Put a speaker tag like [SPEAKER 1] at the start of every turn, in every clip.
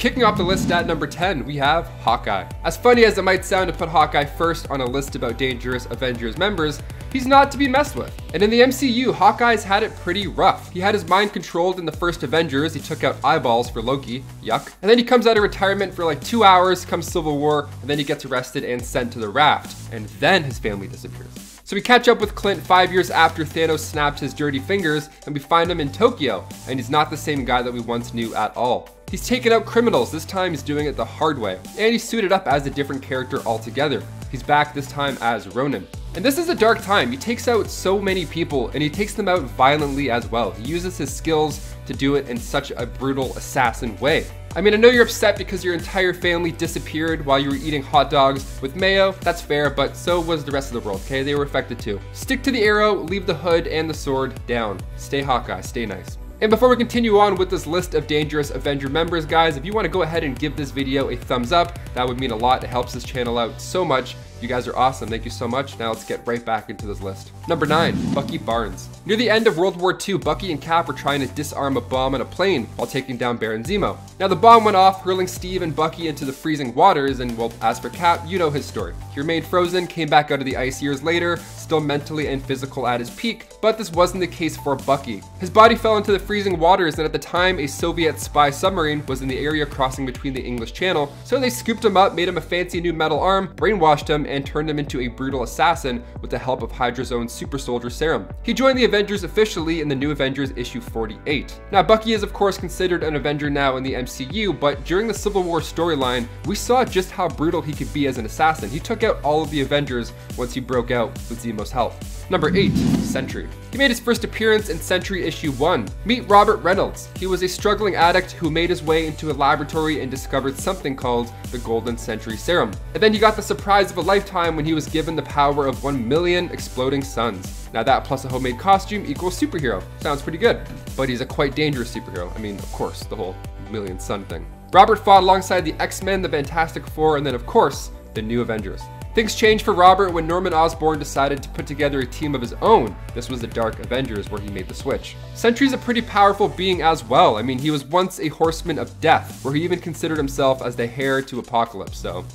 [SPEAKER 1] Kicking off the list at number 10, we have Hawkeye. As funny as it might sound to put Hawkeye first on a list about dangerous Avengers members, he's not to be messed with. And in the MCU, Hawkeye's had it pretty rough. He had his mind controlled in the first Avengers, he took out eyeballs for Loki, yuck. And then he comes out of retirement for like 2 hours, comes Civil War, and then he gets arrested and sent to the raft. And then his family disappears. So we catch up with Clint 5 years after Thanos snapped his dirty fingers, and we find him in Tokyo, and he's not the same guy that we once knew at all. He's taken out criminals, this time he's doing it the hard way, and he's suited up as a different character altogether. He's back this time as Ronin. And this is a dark time. He takes out so many people, and he takes them out violently as well. He uses his skills to do it in such a brutal assassin way. I mean, I know you're upset because your entire family disappeared while you were eating hot dogs with mayo. That's fair, but so was the rest of the world, okay? They were affected too. Stick to the arrow, leave the hood and the sword down. Stay Hawkeye, stay nice. And before we continue on with this list of dangerous Avenger members, guys, if you want to go ahead and give this video a thumbs up, that would mean a lot. It helps this channel out so much. You guys are awesome. Thank you so much. Now let's get right back into this list. Number 9, Bucky Barnes. Near the end of World War II, Bucky and Cap were trying to disarm a bomb on a plane while taking down Baron Zemo. Now the bomb went off, hurling Steve and Bucky into the freezing waters, and well, as for Cap, you know his story. He remained frozen, came back out of the ice years later, still mentally and physical at his peak, but this wasn't the case for Bucky. His body fell into the freezing waters, and at the time, a Soviet spy submarine was in the area crossing between the English Channel, so they scooped him up, made him a fancy new metal arm, brainwashed him, and turned him into a brutal assassin with the help of Hydra's own super soldier serum. He joined the Avengers officially in the New Avengers issue 48. Now Bucky is of course considered an Avenger now in the MCU, but during the Civil War storyline, we saw just how brutal he could be as an assassin. He took out all of the Avengers once he broke out with Zemo's help. Number 8, Sentry. He made his first appearance in Sentry issue 1. Meet Robert Reynolds. He was a struggling addict who made his way into a laboratory and discovered something called the Golden Sentry Serum. And then he got the surprise of a lifetime when he was given the power of 1 million exploding suns. Now that plus a homemade costume equals superhero. Sounds pretty good. But he's a quite dangerous superhero. I mean, of course, the whole million sun thing. Robert fought alongside the X-Men, the Fantastic Four, and then of course, the New Avengers. Things changed for Robert when Norman Osborn decided to put together a team of his own. This was the Dark Avengers where he made the switch. Sentry's a pretty powerful being as well. I mean, he was once a horseman of death, where he even considered himself as the heir to Apocalypse, so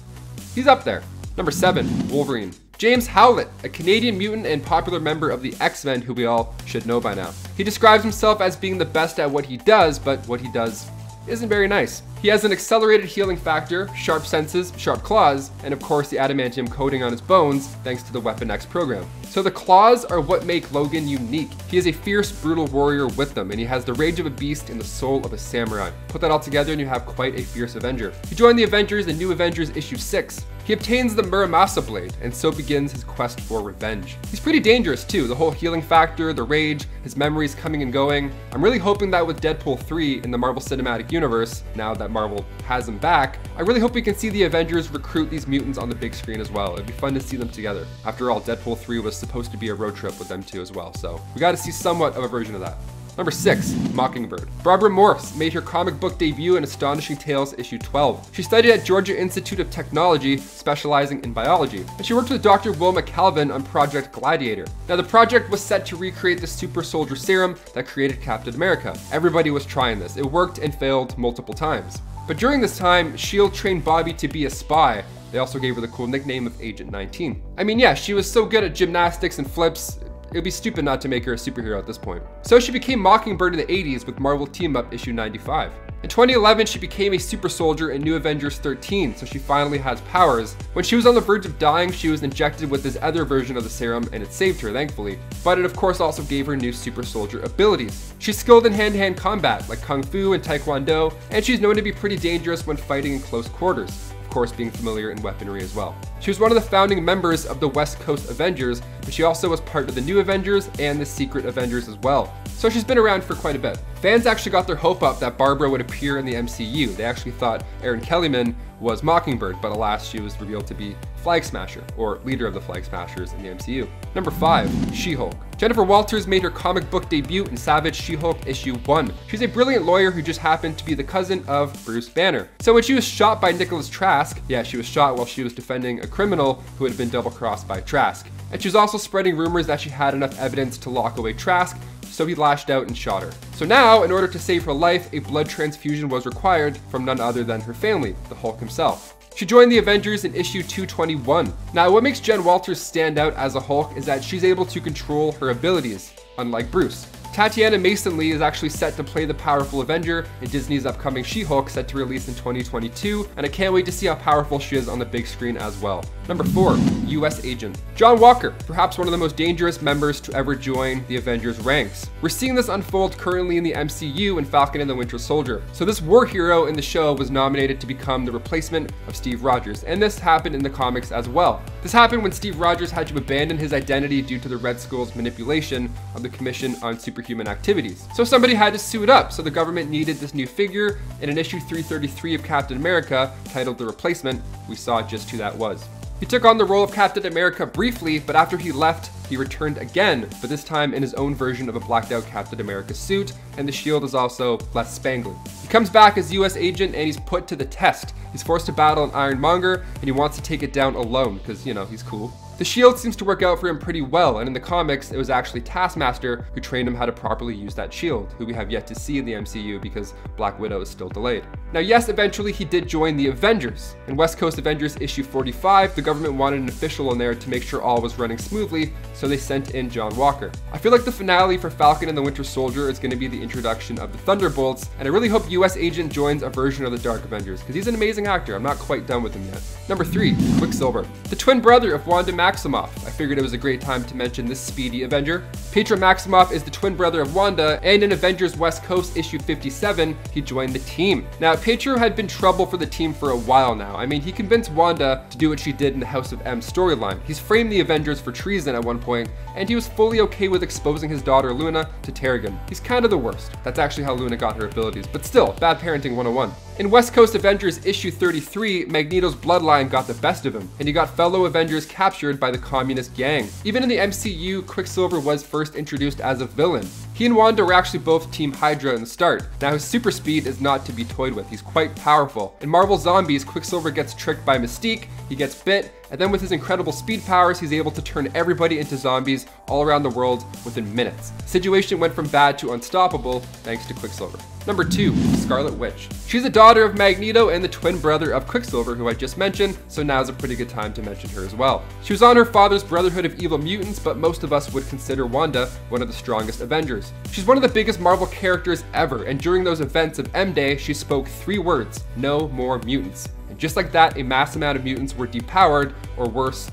[SPEAKER 1] he's up there. Number 7, Wolverine. James Howlett, a Canadian mutant and popular member of the X-Men who we all should know by now. He describes himself as being the best at what he does, but what he does isn't very nice. He has an accelerated healing factor, sharp senses, sharp claws, and of course the adamantium coating on his bones thanks to the Weapon X program. So the claws are what make Logan unique. He is a fierce, brutal warrior with them, and he has the rage of a beast and the soul of a samurai. Put that all together and you have quite a fierce Avenger. He joined the Avengers in New Avengers issue 6. He obtains the Muramasa blade, and so begins his quest for revenge. He's pretty dangerous too, the whole healing factor, the rage, his memories coming and going. I'm really hoping that with Deadpool 3 in the Marvel Cinematic Universe, now that Marvel has him back, I really hope we can see the Avengers recruit these mutants on the big screen as well. It'd be fun to see them together. After all, Deadpool 3 was supposed to be a road trip with them too as well, so we got to see somewhat of a version of that. Number 6, Mockingbird. Barbara Morse made her comic book debut in Astonishing Tales issue 12. She studied at Georgia Institute of Technology, specializing in biology, and she worked with Dr. Wilma Calvin on Project Gladiator. Now the project was set to recreate the super soldier serum that created Captain America. Everybody was trying this. It worked and failed multiple times. But during this time, S.H.I.E.L.D. trained Bobby to be a spy. They also gave her the cool nickname of Agent 19. I mean, yeah, she was so good at gymnastics and flips, it would be stupid not to make her a superhero at this point. So she became Mockingbird in the 80s with Marvel Team Up issue 95. In 2011, she became a super soldier in New Avengers 13, so she finally has powers. When she was on the verge of dying, she was injected with this other version of the serum, and it saved her, thankfully. But it of course also gave her new super soldier abilities. She's skilled in hand-to-hand combat, like Kung Fu and Taekwondo, and she's known to be pretty dangerous when fighting in close quarters. Of course, being familiar in weaponry as well. She was one of the founding members of the West Coast Avengers, but she also was part of the New Avengers and the Secret Avengers as well. So she's been around for quite a bit. Fans actually got their hope up that Barbara would appear in the MCU. They actually thought Erin Kellyman was Mockingbird, but alas, she was revealed to be Flag Smasher, or leader of the Flag Smashers in the MCU. Number 5, She-Hulk. Jennifer Walters made her comic book debut in Savage She-Hulk issue 1. She's a brilliant lawyer who just happened to be the cousin of Bruce Banner. So when she was shot by Nicholas Trask, yeah, she was shot while she was defending a criminal who had been double-crossed by Trask. And she was also spreading rumors that she had enough evidence to lock away Trask, so he lashed out and shot her. So now, in order to save her life, a blood transfusion was required from none other than her family, the Hulk himself. She joined the Avengers in issue 221. Now, what makes Jen Walters stand out as a Hulk is that she's able to control her abilities, unlike Bruce. Tatiana Mason Lee is actually set to play the powerful Avenger in Disney's upcoming She-Hulk, set to release in 2022, and I can't wait to see how powerful she is on the big screen as well. Number 4, US Agent. John Walker, perhaps one of the most dangerous members to ever join the Avengers ranks. We're seeing this unfold currently in the MCU in Falcon and the Winter Soldier. So this war hero in the show was nominated to become the replacement of Steve Rogers, and this happened in the comics as well. This happened when Steve Rogers had to abandon his identity due to the Red Skull's manipulation of the Commission on Superhuman Activities. So somebody had to suit up, so the government needed this new figure, and in issue 333 of Captain America, titled The Replacement, we saw just who that was. He took on the role of Captain America briefly, but after he left, he returned again, but this time in his own version of a blacked out Captain America suit, and the shield is also less spangly. He comes back as US Agent and he's put to the test. He's forced to battle an Ironmonger, and he wants to take it down alone, because, you know, he's cool. The shield seems to work out for him pretty well, and in the comics, it was actually Taskmaster who trained him how to properly use that shield, who we have yet to see in the MCU because Black Widow is still delayed. Now yes, eventually he did join the Avengers. In West Coast Avengers issue 45, the government wanted an official in there to make sure all was running smoothly, so they sent in John Walker. I feel like the finale for Falcon and the Winter Soldier is going to be the introduction of the Thunderbolts, and I really hope US Agent joins a version of the Dark Avengers, because he's an amazing actor. I'm not quite done with him yet. Number 3, Quicksilver. The twin brother of Wanda Maximoff. I figured it was a great time to mention this speedy Avenger. Pietro Maximoff is the twin brother of Wanda, and in Avengers West Coast issue 57, he joined the team. Now, Pietro had been trouble for the team for a while now. I mean, he convinced Wanda to do what she did in the House of M storyline. He's framed the Avengers for treason at one point, and he was fully okay with exposing his daughter Luna to Terrigen. He's kind of the worst. That's actually how Luna got her abilities, but still, bad parenting 101. In West Coast Avengers issue 33, Magneto's bloodline got the best of him, and he got fellow Avengers captured by the communist gang. Even in the MCU, Quicksilver was first introduced as a villain. He and Wanda were actually both Team Hydra in the start. Now his super speed is not to be toyed with. He's quite powerful. In Marvel Zombies, Quicksilver gets tricked by Mystique, he gets bit, and then with his incredible speed powers, he's able to turn everybody into zombies all around the world within minutes. The situation went from bad to unstoppable thanks to Quicksilver. Number 2, Scarlet Witch. She's a daughter of Magneto and the twin brother of Quicksilver, who I just mentioned, so now's a pretty good time to mention her as well. She was on her father's Brotherhood of Evil Mutants, but most of us would consider Wanda one of the strongest Avengers. She's one of the biggest Marvel characters ever, and during those events of M-Day, she spoke 3 words: no more mutants. And just like that, a mass amount of mutants were depowered, or worse.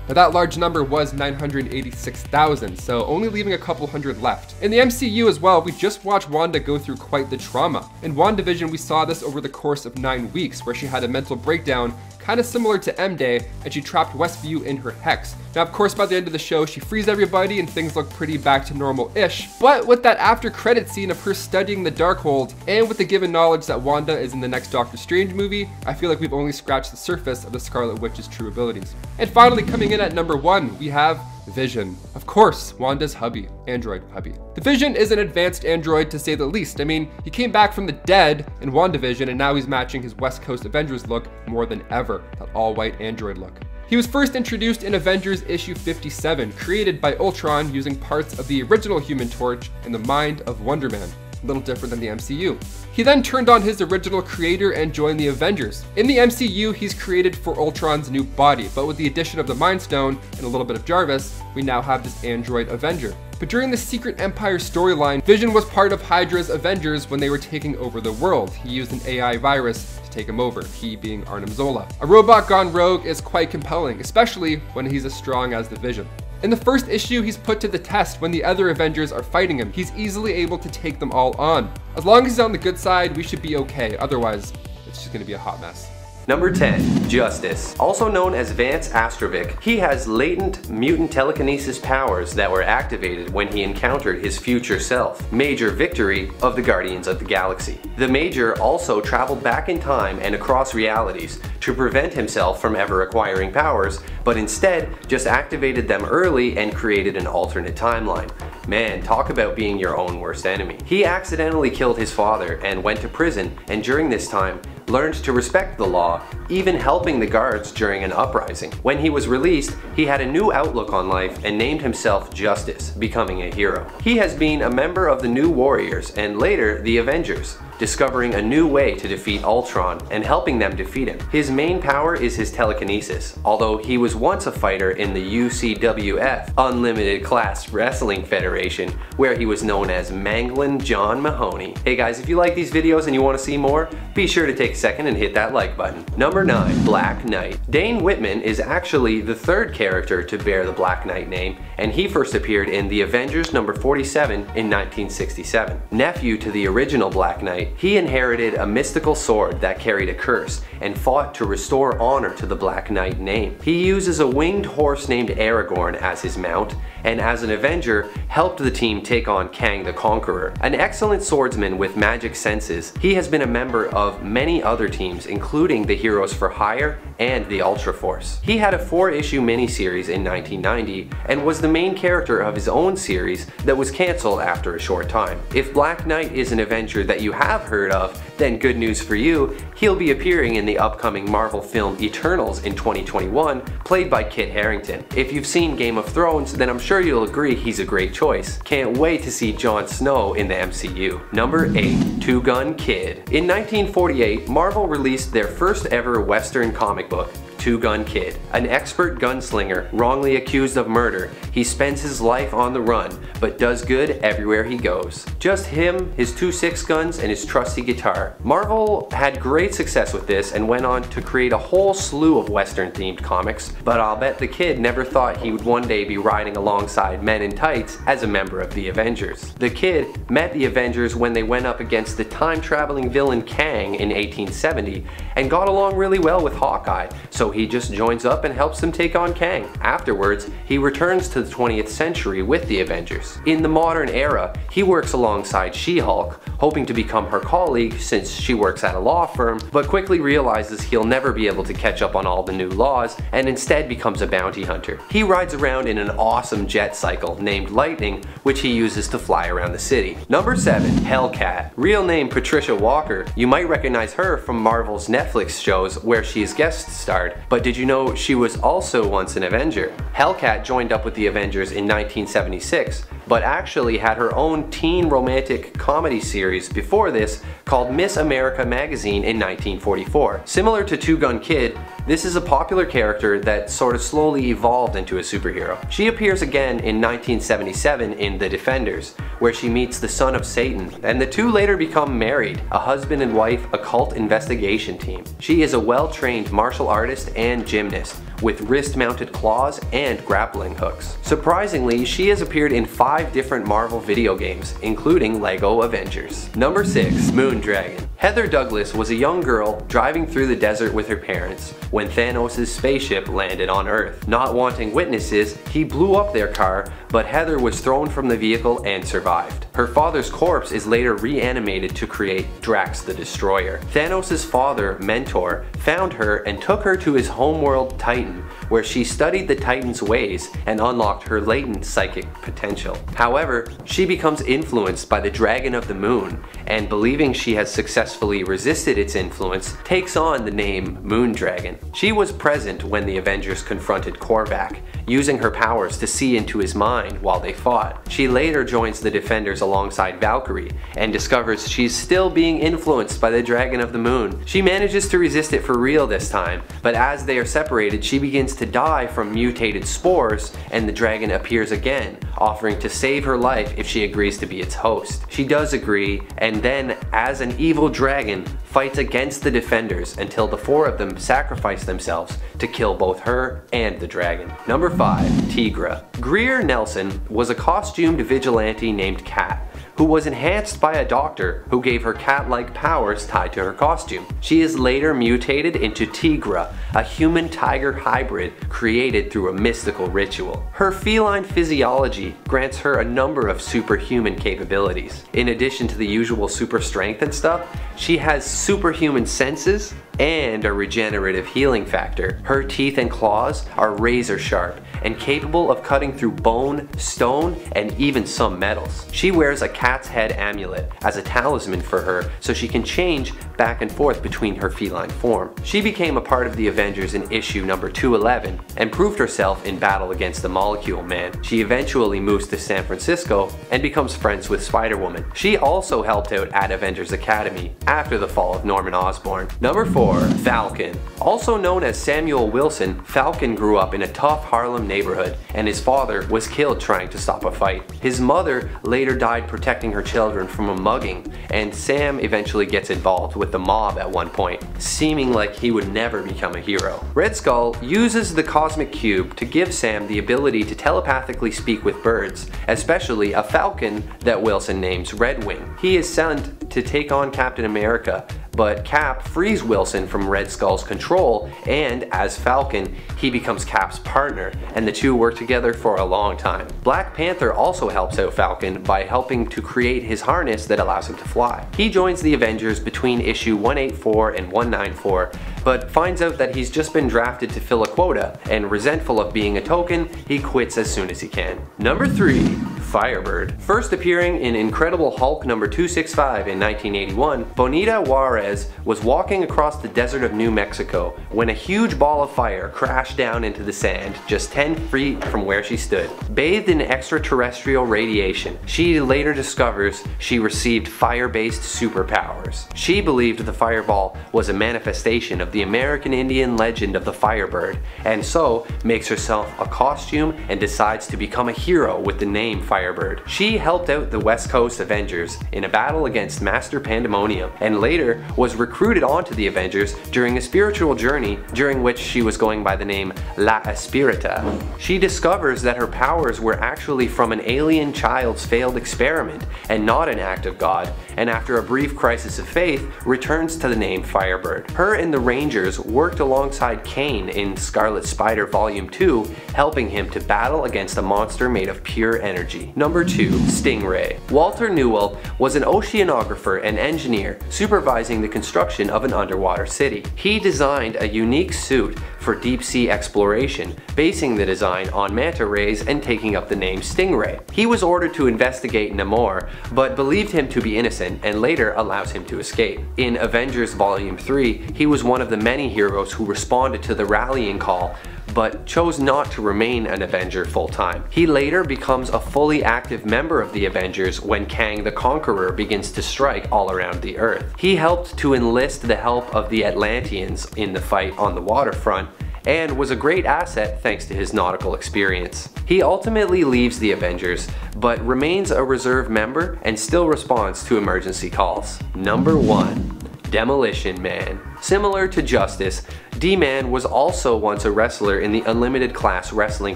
[SPEAKER 1] But that large number was 986,000, so only leaving a couple hundred left. In the MCU as well, we just watched Wanda go through quite the trauma. In WandaVision, we saw this over the course of 9 weeks, where she had a mental breakdown kind of similar to M-Day, and she trapped Westview in her hex. Now, of course, by the end of the show, she frees everybody and things look pretty back to normal-ish, but with that after-credit scene of her studying the Darkhold, and with the given knowledge that Wanda is in the next Doctor Strange movie, I feel like we've only scratched the surface of the Scarlet Witch's true abilities. And finally, coming in at number 1, we have Vision. Of course, Wanda's hubby, android hubby. The Vision is an advanced android to say the least. I mean, he came back from the dead in WandaVision and now he's matching his West Coast Avengers look more than ever, that all-white android look. He was first introduced in Avengers issue 57, created by Ultron using parts of the original Human Torch and the mind of Wonder Man. A little different than the MCU. He then turned on his original creator and joined the Avengers. In the MCU, he's created for Ultron's new body, but with the addition of the Mind Stone and a little bit of Jarvis, we now have this android Avenger. But during the Secret Empire storyline, Vision was part of Hydra's Avengers when they were taking over the world. He used an AI virus to take him over, he being Arnim Zola. A robot gone rogue is quite compelling, especially when he's as strong as the Vision. In the first issue, he's put to the test when the other Avengers are fighting him. He's easily able to take them all on. As long as he's on the good side, we should be okay. Otherwise, it's just gonna be a hot mess.
[SPEAKER 2] Number 10, Justice. Also known as Vance Astrovic, he has latent mutant telekinesis powers that were activated when he encountered his future self, Major Victory of the Guardians of the Galaxy. The Major also traveled back in time and across realities to prevent himself from ever acquiring powers, but instead just activated them early and created an alternate timeline. Man, talk about being your own worst enemy. He accidentally killed his father and went to prison, and during this time, learned to respect the law, even helping the guards during an uprising. When he was released, he had a new outlook on life and named himself Justice, becoming a hero. He has been a member of the New Warriors and later the Avengers, discovering a new way to defeat Ultron and helping them defeat him. His main power is his telekinesis, although he was once a fighter in the UCWF, Unlimited Class Wrestling Federation, where he was known as Manglin' John Mahoney. Hey guys, if you like these videos and you want to see more, be sure to take a second and hit that like button. Number 9. Black Knight. Dane Whitman is actually the third character to bear the Black Knight name, and he first appeared in the Avengers number 47 in 1967. Nephew to the original Black Knight, he inherited a mystical sword that carried a curse and fought to restore honor to the Black Knight name. He uses a winged horse named Aragorn as his mount, and as an Avenger, helped the team take on Kang the Conqueror. An excellent swordsman with magic senses, he has been a member of many other teams, including the Heroes for Hire and the Ultra Force. He had a 4-issue miniseries in 1990 and was the main character of his own series that was cancelled after a short time. If Black Knight is an Avenger that you have heard of, then good news for you, he'll be appearing in the upcoming Marvel film Eternals in 2021, played by Kit Harington. If you've seen Game of Thrones, then I'm sure you'll agree he's a great choice. Can't wait to see Jon Snow in the MCU. Number 8. Two-Gun Kid. In 1948, Marvel released their first ever Western comic book, Two-Gun Kid. An expert gunslinger wrongly accused of murder, he spends his life on the run, but does good everywhere he goes. Just him, his 2 6 guns, and his trusty guitar. Marvel had great success with this and went on to create a whole slew of Western themed comics, but I'll bet the kid never thought he would one day be riding alongside men in tights as a member of the Avengers. The kid met the Avengers when they went up against the time-traveling villain Kang in 1870 and got along really well with Hawkeye, so he just joins up and helps them take on Kang. Afterwards, he returns to the 20th century with the Avengers. In the modern era, he works alongside She-Hulk, hoping to become her colleague since she works at a law firm, but quickly realizes he'll never be able to catch up on all the new laws and instead becomes a bounty hunter. He rides around in an awesome jet cycle named Lightning, which he uses to fly around the city. Number 7. HELLCAT. Real name Patricia Walker. You might recognize her from Marvel's Netflix shows where she's guest starred, but did you know she was also once an Avenger? HELLCAT joined up with the Avengers in 1976, but actually had her own teen romantic comedy series before this called Miss America Magazine in 1944. Similar to Two-Gun Kid, this is a popular character that sort of slowly evolved into a superhero. She appears again in 1977 in The Defenders, where she meets the son of Satan, and the two later become married, a husband and wife occult investigation team. She is a well-trained martial artist and gymnast, with wrist-mounted claws and grappling hooks. Surprisingly, she has appeared in 5 different Marvel video games, including LEGO Avengers. Number 6. Moondragon. Heather Douglas was a young girl driving through the desert with her parents when Thanos' spaceship landed on Earth. Not wanting witnesses, he blew up their car, but Heather was thrown from the vehicle and survived. Her father's corpse is later reanimated to create Drax the Destroyer. Thanos' father, Mentor, found her and took her to his homeworld Titan, where she studied the Titan's ways and unlocked her latent psychic potential. However, she becomes influenced by the Dragon of the Moon, and believing she has successfully resisted its influence, takes on the name Moondragon. She was present when the Avengers confronted Korvac, using her powers to see into his mind while they fought. She later joins the Defenders alongside Valkyrie, and discovers she's still being influenced by the Dragon of the Moon. She manages to resist it for real this time, but as they are separated, she begins to die from mutated spores, and the dragon appears again, offering to save her life if she agrees to be its host. She does agree, and then, as an evil dragon, fights against the Defenders until the 4 of them sacrifice themselves to kill both her and the dragon. Number 5. Tigra. Greer Nelson was a costumed vigilante named Cat, who was enhanced by a doctor who gave her cat-like powers tied to her costume. She is later mutated into Tigra, a human-tiger hybrid created through a mystical ritual. Her feline physiology grants her a number of superhuman capabilities. In addition to the usual super strength and stuff, she has superhuman senses and a regenerative healing factor. Her teeth and claws are razor sharp, and capable of cutting through bone, stone, and even some metals. She wears a cat's head amulet as a talisman for her so she can change back and forth between her feline form. She became a part of the Avengers in issue number 211 and proved herself in battle against the Molecule Man. She eventually moves to San Francisco and becomes friends with Spider-Woman. She also helped out at Avengers Academy after the fall of Norman Osborn. Number 4. Falcon. Also known as Samuel Wilson, Falcon grew up in a tough Harlem neighborhood and his father was killed trying to stop a fight. His mother later died protecting her children from a mugging, and Sam eventually gets involved with the mob at one point, seeming like he would never become a hero. Red Skull uses the Cosmic Cube to give Sam the ability to telepathically speak with birds, especially a falcon that Wilson names Redwing. He is sent to take on Captain America, but Cap frees Wilson from Red Skull's control, and as Falcon, he becomes Cap's partner, and the two work together for a long time. Black Panther also helps out Falcon by helping to create his harness that allows him to fly. He joins the Avengers between issue 184 and 194, but finds out that he's just been drafted to fill a quota, and resentful of being a token, he quits as soon as he can. Number 3. Firebird. First appearing in Incredible Hulk number 265 in 1981, Bonita Juarez was walking across the desert of New Mexico when a huge ball of fire crashed down into the sand just 10 feet from where she stood. Bathed in extraterrestrial radiation, she later discovers she received fire-based superpowers. She believed the fireball was a manifestation of the American Indian legend of the Firebird, and so makes herself a costume and decides to become a hero with the name Firebird. She helped out the West Coast Avengers in a battle against Master Pandemonium, and later was recruited onto the Avengers during a spiritual journey during which she was going by the name La Espirita. She discovers that her powers were actually from an alien child's failed experiment and not an act of God, and after a brief crisis of faith, returns to the name Firebird. Her and the Rangers worked alongside Kane in Scarlet Spider Volume 2, helping him to battle against a monster made of pure energy. Number 2. Stingray. Walter Newell was an oceanographer and engineer supervising the construction of an underwater city. He designed a unique suit for deep sea exploration, basing the design on manta rays and taking up the name Stingray. He was ordered to investigate Namor, but believed him to be innocent and later allows him to escape. In Avengers Volume 3, he was one of the many heroes who responded to the rallying call, but chose not to remain an Avenger full-time. He later becomes a fully active member of the Avengers when Kang the Conqueror begins to strike all around the Earth. He helped to enlist the help of the Atlanteans in the fight on the waterfront, and was a great asset thanks to his nautical experience. He ultimately leaves the Avengers, but remains a reserve member and still responds to emergency calls. Number 1. Demolition Man. Similar to Justice, D-Man was also once a wrestler in the Unlimited Class Wrestling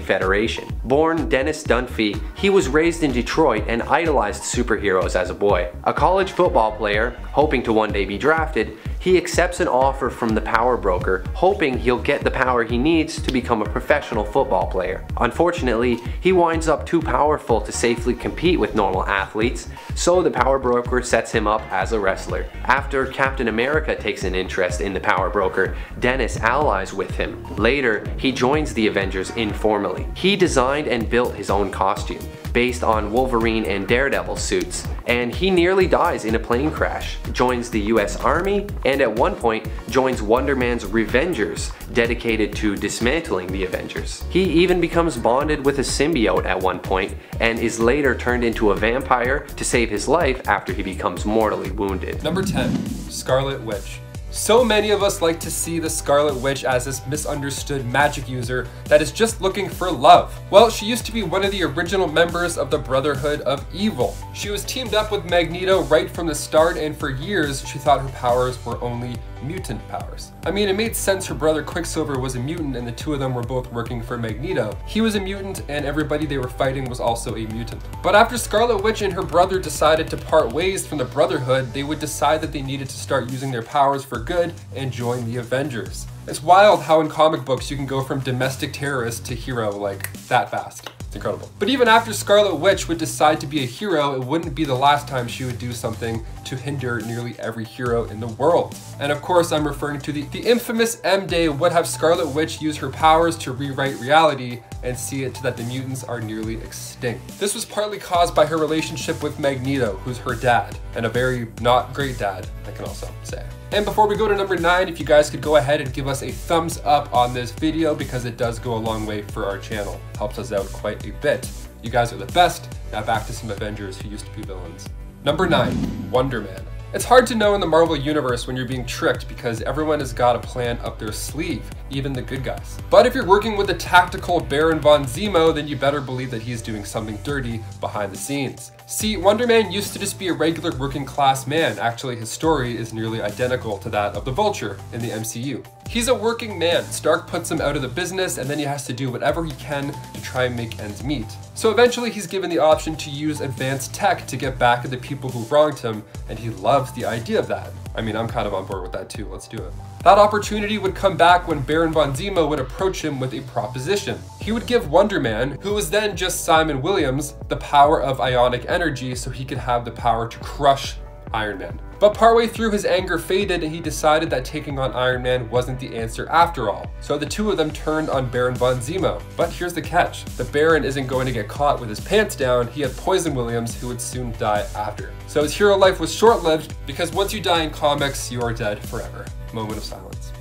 [SPEAKER 2] Federation. Born Dennis Dunphy, he was raised in Detroit and idolized superheroes as a boy. A college football player, hoping to one day be drafted, he accepts an offer from the power broker, hoping he'll get the power he needs to become a professional football player. Unfortunately, he winds up too powerful to safely compete with normal athletes, so the power broker sets him up as a wrestler. After Captain America takes an interest in the power broker, Dennis allies with him. Later, he joins the Avengers informally. He designed and built his own costume, based on Wolverine and Daredevil suits, and he nearly dies in a plane crash, joins the US Army, and at one point joins Wonder Man's Revengers, dedicated to dismantling the Avengers. He even becomes bonded with a symbiote at one point, and is later turned into a vampire to save his life after he becomes mortally wounded.
[SPEAKER 1] Number 10. Scarlet Witch. So many of us like to see the Scarlet Witch as this misunderstood magic user that is just looking for love. Well, she used to be one of the original members of the Brotherhood of Evil. She was teamed up with Magneto right from the start, and for years she thought her powers were only mutant powers. I mean, it made sense her brother Quicksilver was a mutant and the two of them were both working for Magneto. He was a mutant and everybody they were fighting was also a mutant. But after Scarlet Witch and her brother decided to part ways from the Brotherhood, they would decide that they needed to start using their powers for good and join the Avengers. It's wild how in comic books you can go from domestic terrorist to hero like that fast. It's incredible. But even after Scarlet Witch would decide to be a hero, it wouldn't be the last time she would do something to to hinder nearly every hero in the world. And of course, I'm referring to the infamous M-Day would have Scarlet Witch use her powers to rewrite reality and see it to that the mutants are nearly extinct. This was partly caused by her relationship with Magneto, who's her dad, and a very not great dad, I can also say. And before we go to number 9, if you guys could go ahead and give us a thumbs up on this video, because it does go a long way for our channel. Helps us out quite a bit. You guys are the best. Now back to some Avengers who used to be villains. Number 9, Wonder Man. It's hard to know in the Marvel Universe when you're being tricked because everyone has got a plan up their sleeve, even the good guys. But if you're working with the tactical Baron von Zemo, then you better believe that he's doing something dirty behind the scenes. See, Wonder Man used to just be a regular working class man. Actually, his story is nearly identical to that of the Vulture in the MCU. He's a working man. Stark puts him out of the business and then he has to do whatever he can to try and make ends meet. So eventually he's given the option to use advanced tech to get back at the people who wronged him, and he loves the idea of that. I mean, I'm kind of on board with that too, let's do it. That opportunity would come back when Baron von Zemo would approach him with a proposition. He would give Wonder Man, who was then just Simon Williams, the power of ionic energy so he could have the power to crush Iron Man. But partway through his anger faded and he decided that taking on Iron Man wasn't the answer after all. So the two of them turned on Baron von Zemo. But here's the catch. The Baron isn't going to get caught with his pants down. He had Poison Williams, who would soon die after. So his hero life was short-lived because once you die in comics, you are dead forever. Moment of silence.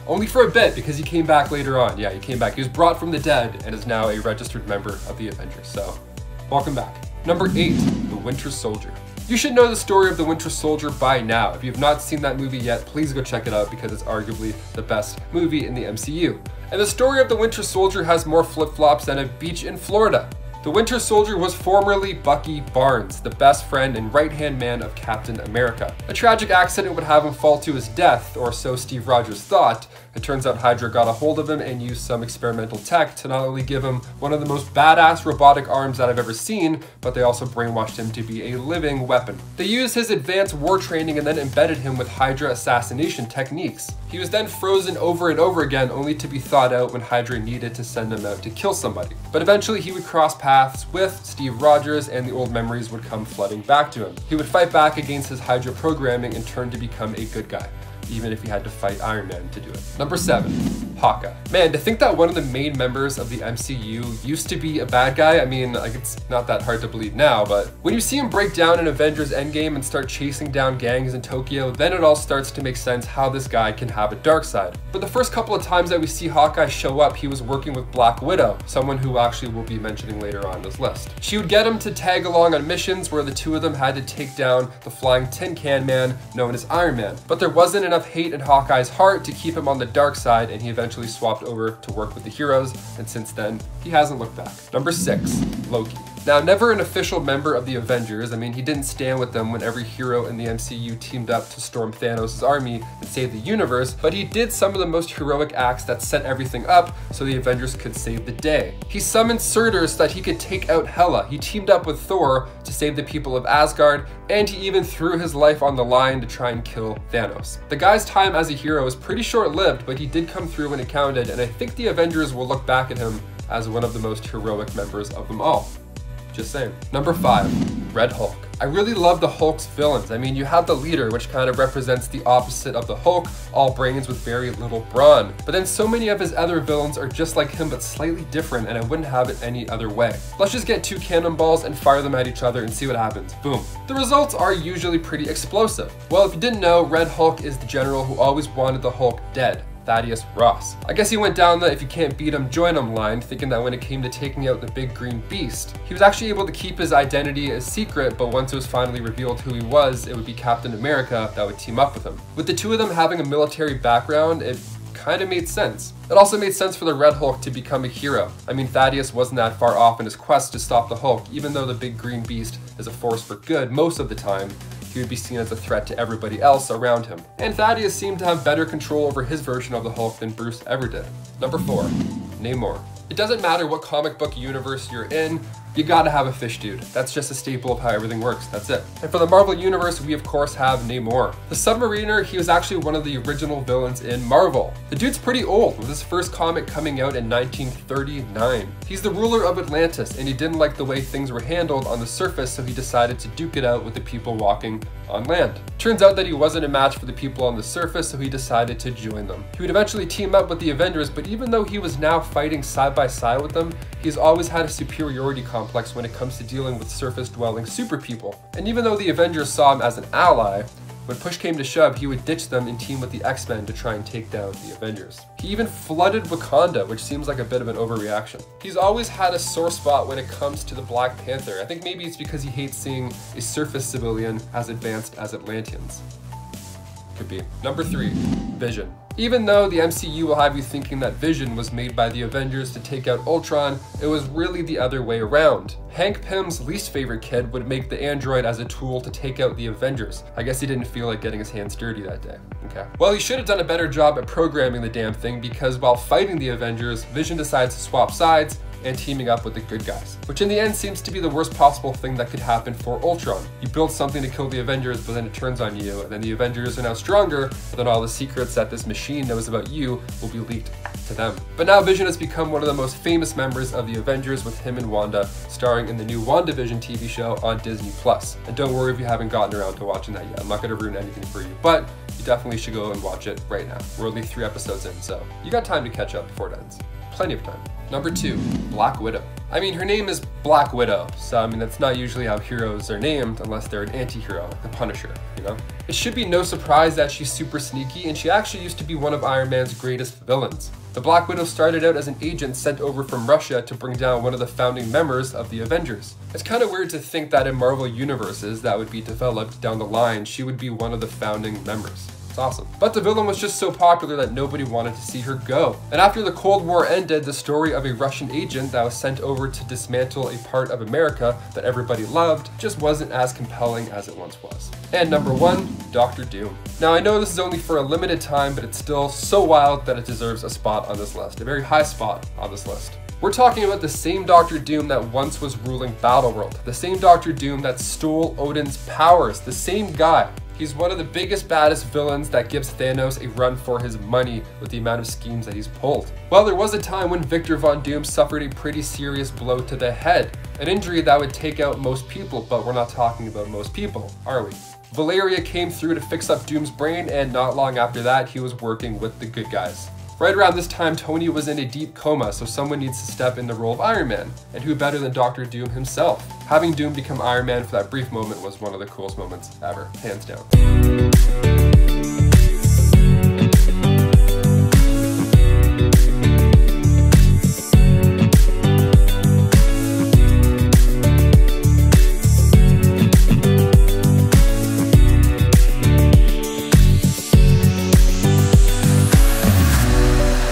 [SPEAKER 1] Only for a bit, because he came back later on. Yeah, he came back. He was brought from the dead and is now a registered member of the Avengers. So, welcome back. Number 8, The Winter Soldier. You should know the story of the Winter Soldier by now. If you've not seen that movie yet, please go check it out because it's arguably the best movie in the MCU. And the story of the Winter Soldier has more flip-flops than a beach in Florida. The Winter Soldier was formerly Bucky Barnes, the best friend and right-hand man of Captain America. A tragic accident would have him fall to his death, or so Steve Rogers thought. It turns out Hydra got a hold of him and used some experimental tech to not only give him one of the most badass robotic arms that I've ever seen, but they also brainwashed him to be a living weapon. They used his advanced war training and then embedded him with Hydra assassination techniques. He was then frozen over and over again, only to be thawed out when Hydra needed to send him out to kill somebody. But eventually he would cross paths with Steve Rogers and the old memories would come flooding back to him. He would fight back against his Hydra programming and turn to become a good guy, even if he had to fight Iron Man to do it. Number 7, Hawkeye. Man, to think that one of the main members of the MCU used to be a bad guy, I mean, like, it's not that hard to believe now, but when you see him break down in Avengers Endgame and start chasing down gangs in Tokyo, then it all starts to make sense how this guy can have a dark side. But the first couple of times that we see Hawkeye show up, he was working with Black Widow, someone who actually we'll be mentioning later on this list. She would get him to tag along on missions where the two of them had to take down the flying tin can man known as Iron Man. But there wasn't enough hate in Hawkeye's heart to keep him on the dark side, and he eventually swapped over to work with the heroes, and since then, he hasn't looked back. Number 6, Loki. Now, never an official member of the Avengers, I mean, he didn't stand with them when every hero in the MCU teamed up to storm Thanos' army and save the universe, but he did some of the most heroic acts that set everything up so the Avengers could save the day. He summoned Surtur so that he could take out Hela. He teamed up with Thor to save the people of Asgard, and he even threw his life on the line to try and kill Thanos. The guy's time as a hero is pretty short-lived, but he did come through when it counted, and I think the Avengers will look back at him as one of the most heroic members of them all. Just saying. Number 5, Red Hulk. I really love the Hulk's villains. I mean, you have the leader, which kind of represents the opposite of the Hulk, all brains with very little brawn. But then so many of his other villains are just like him, but slightly different, and I wouldn't have it any other way. Let's just get 2 cannonballs and fire them at each other and see what happens. Boom. The results are usually pretty explosive. Well, if you didn't know, Red Hulk is the general who always wanted the Hulk dead. Thaddeus Ross. I guess he went down the if you can't beat him, join him line, thinking that when it came to taking out the big green beast, he was actually able to keep his identity a secret, but once it was finally revealed who he was, it would be Captain America that would team up with him. With the two of them having a military background, it kind of made sense. It also made sense for the Red Hulk to become a hero. I mean, Thaddeus wasn't that far off in his quest to stop the Hulk, even though the big green beast is a force for good most of the time. He would be seen as a threat to everybody else around him. And Thaddeus seemed to have better control over his version of the Hulk than Bruce ever did. Number 4, Namor. It doesn't matter what comic book universe you're in, You gotta have a fish dude. That's just a staple of how everything works. That's it. And for the Marvel Universe, we of course have Namor. The Submariner, he was actually one of the original villains in Marvel. The dude's pretty old, with his first comic coming out in 1939. He's the ruler of Atlantis, and he didn't like the way things were handled on the surface, so he decided to duke it out with the people walking on land. Turns out that he wasn't a match for the people on the surface, so he decided to join them. He would eventually team up with the Avengers, but even though he was now fighting side by side with them, he's always had a superiority complex when it comes to dealing with surface-dwelling super people. And even though the Avengers saw him as an ally, when push came to shove, he would ditch them and team with the X-Men to try and take down the Avengers. He even flooded Wakanda, which seems like a bit of an overreaction. He's always had a sore spot when it comes to the Black Panther. I think maybe it's because he hates seeing a surface civilian as advanced as Atlanteans. Could be. Number 3, Vision. Even though the MCU will have you thinking that Vision was made by the Avengers to take out Ultron, it was really the other way around. Hank Pym's least favorite kid would make the android as a tool to take out the Avengers. I guess he didn't feel like getting his hands dirty that day. Okay. Well, he should have done a better job at programming the damn thing, because while fighting the Avengers, Vision decides to swap sides and teaming up with the good guys, which in the end seems to be the worst possible thing that could happen for Ultron. You build something to kill the Avengers, but then it turns on you, and then the Avengers are now stronger, but then all the secrets that this machine knows about you will be leaked to them. But now Vision has become one of the most famous members of the Avengers, with him and Wanda starring in the new WandaVision TV show on Disney+. And don't worry if you haven't gotten around to watching that yet. I'm not going to ruin anything for you, but you definitely should go and watch it right now. We're only 3 episodes in, so you got time to catch up before it ends. Plenty of time. Number 2, Black Widow. I mean, her name is Black Widow, so I mean, that's not usually how heroes are named unless they're an anti-hero, like the Punisher, you know? It should be no surprise that she's super sneaky, and she actually used to be one of Iron Man's greatest villains. The Black Widow started out as an agent sent over from Russia to bring down one of the founding members of the Avengers. It's kind of weird to think that in Marvel universes that would be developed down the line, she would be one of the founding members. It's awesome. But the villain was just so popular that nobody wanted to see her go. And after the Cold War ended, the story of a Russian agent that was sent over to dismantle a part of America that everybody loved just wasn't as compelling as it once was. And number 1, Doctor Doom. Now I know this is only for a limited time, but it's still so wild that it deserves a spot on this list, a very high spot on this list. We're talking about the same Doctor Doom that once was ruling Battleworld, the same Doctor Doom that stole Odin's powers, the same guy. He's one of the biggest, baddest villains that gives Thanos a run for his money with the amount of schemes that he's pulled. Well, there was a time when Victor Von Doom suffered a pretty serious blow to the head, an injury that would take out most people, but we're not talking about most people, are we? Valeria came through to fix up Doom's brain, and not long after that, he was working with the good guys. Right around this time, Tony was in a deep coma, so someone needs to step in the role of Iron Man, and who better than Doctor Doom himself? Having Doom become Iron Man for that brief moment was one of the coolest moments ever, hands down.